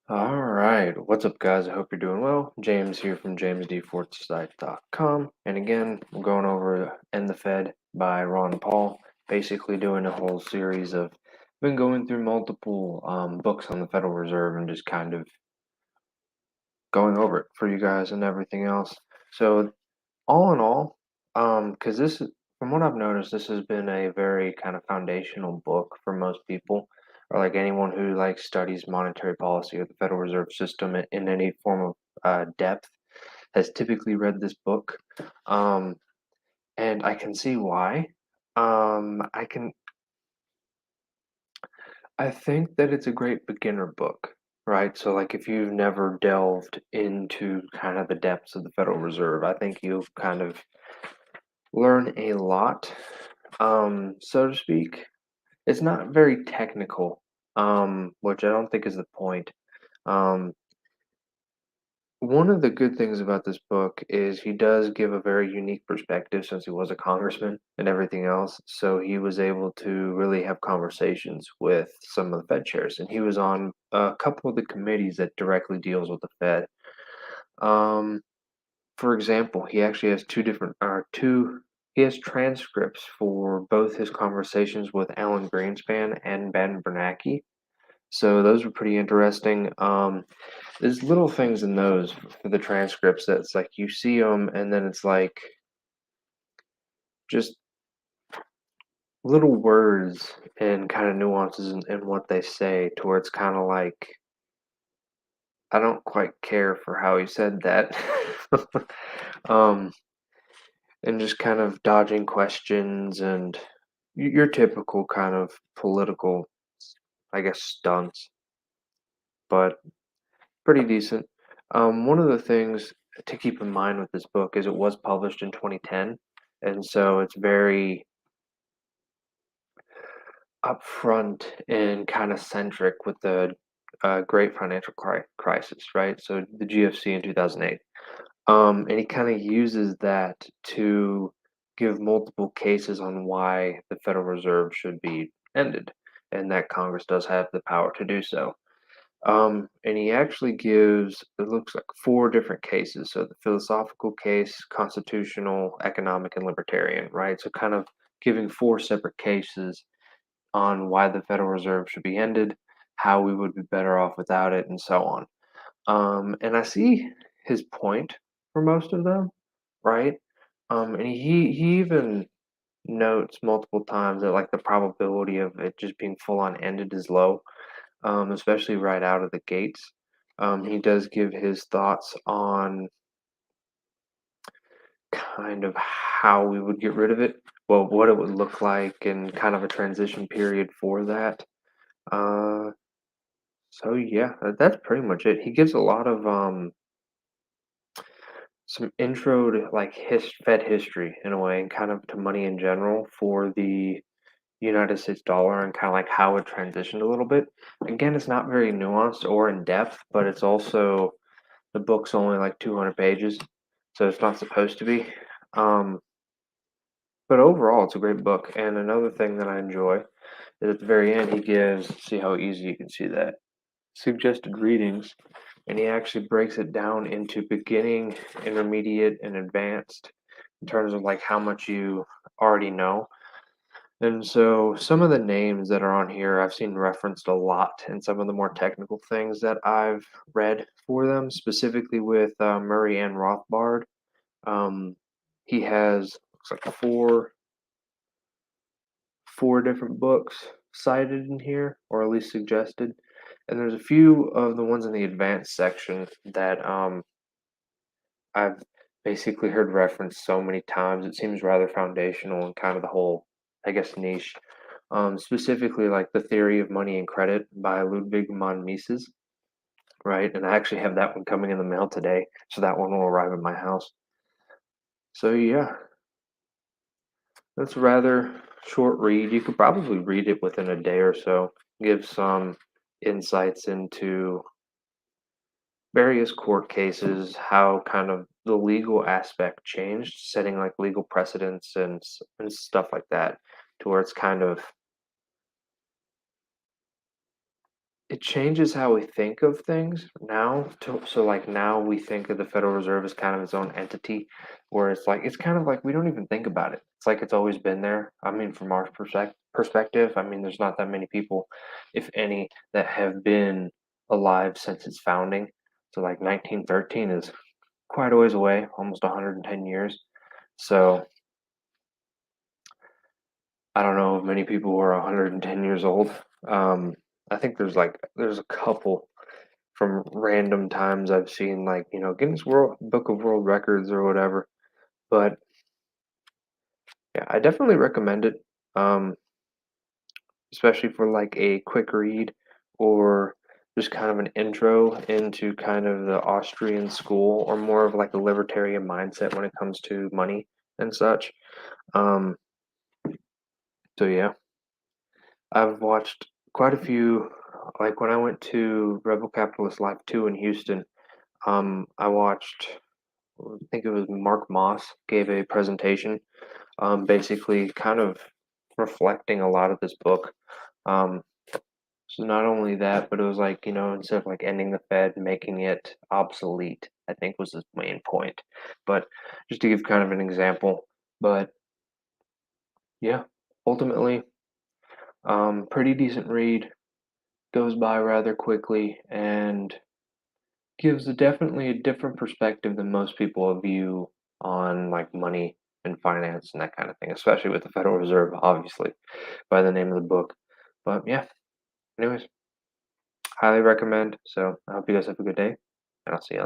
All right, what's up, guys? I hope you're doing well. James here from jamesdforsythe.com. And again, I'm going over End the Fed by Ron Paul, basically doing a whole series of, been going through multiple books on the Federal Reserve and just kind of going over it for you guys and everything else. So, all in all, because from what I've noticed, this has been a very kind of foundational book for most people, or like anyone who like studies monetary policy or the Federal Reserve System in any form of depth has typically read this book, um, and I can see why. I can I think that it's a great beginner book, right? So, like, if you've never delved into kind of the depths of the Federal Reserve, I think you'll kind of learn a lot, so to speak. It's not very technical, which I don't think is the point. Um, One of the good things about this book is he does give a very unique perspective since he was a congressman and everything else. So he was able to really have conversations with some of the Fed chairs, and he was on a couple of the committees that directly deals with the Fed. Um, for example, he actually has he has transcripts for both his conversations with Alan Greenspan and Ben Bernanke. So those were pretty interesting. There's little things in those for the transcripts that's like you see them, and then it's like just little words and kind of nuances in what they say, to where it's kind of like I don't quite care for how he said that. um, and just kind of dodging questions and your typical kind of political, I guess, stunts, but pretty decent. One of the things to keep in mind with this book is it was published in 2010, and so it's very upfront and kind of centric with the great financial crisis, right? So the GFC in 2008. And he kind of uses that to give multiple cases on why the Federal Reserve should be ended, and that Congress does have the power to do so. And he actually gives, it looks like, four different cases. So the philosophical case, constitutional, economic, and libertarian, right? So kind of giving four separate cases on why the Federal Reserve should be ended, how we would be better off without it, and so on. And I see his point for most of them, right? And he even notes multiple times that like the probability of it just being full on ended is low, especially right out of the gates. He does give his thoughts on kind of how we would get rid of it, well, what it would look like, and kind of a transition period for that. Uh, so yeah, that's pretty much it. He gives a lot of some intro to like Fed history in a way, and kind of to money in general for the United States dollar and kind of like how it transitioned a little bit. Again, it's not very nuanced or in depth, but it's also the book's only like 200 pages, so it's not supposed to be. Um, but overall, it's a great book. And another thing that I enjoy is at the very end, he gives, see how easy you can see that, suggested readings, and he actually breaks it down into beginning, intermediate, and advanced in terms of like how much you already know. And so some of the names that are on here I've seen referenced a lot in some of the more technical things that I've read for them, specifically with Murray and Rothbard. Um, he has looks like four different books cited in here, or at least suggested. And there's a few of the ones in the advanced section that I've basically heard referenced so many times. It seems rather foundational and kind of the whole, I guess, niche. Specifically, like the Theory of Money and Credit by Ludwig von Mises, right? And I actually have that one coming in the mail today, so that one will arrive at my house. So yeah, that's a rather short read. You could probably read it within a day or so. Give some insights into various court cases, how kind of the legal aspect changed, setting like legal precedents and stuff like that, to where it's kind of it changes how we think of things now. So like now we think of the Federal Reserve as kind of its own entity, where it's kind of like we don't even think about it. It's like it's always been there. I mean, from our perspective, I mean, there's not that many people, if any, that have been alive since its founding. So like 1913 is quite a ways away, almost 110 years. So I don't know if many people who are 110 years old. Um, I think there's a couple from random times I've seen, like, Guinness World Book of World Records or whatever. But yeah, I definitely recommend it, um, especially for like a quick read or just kind of an intro into kind of the Austrian school, or more of like a libertarian mindset when it comes to money and such. Um, so yeah, I've watched quite a few. Like when I went to Rebel Capitalist Life 2 in Houston, I watched, I think it was Mark Moss gave a presentation, basically kind of reflecting a lot of this book. Um, so not only that, but it was like, instead of like ending the Fed, making it obsolete, I think was his main point. But just to give kind of an example, but yeah, ultimately, pretty decent read, goes by rather quickly, and gives definitely a different perspective than most people view on like money and finance and that kind of thing, especially with the Federal Reserve, obviously, by the name of the book. But yeah, anyways, highly recommend. So I hope you guys have a good day, and I'll see you.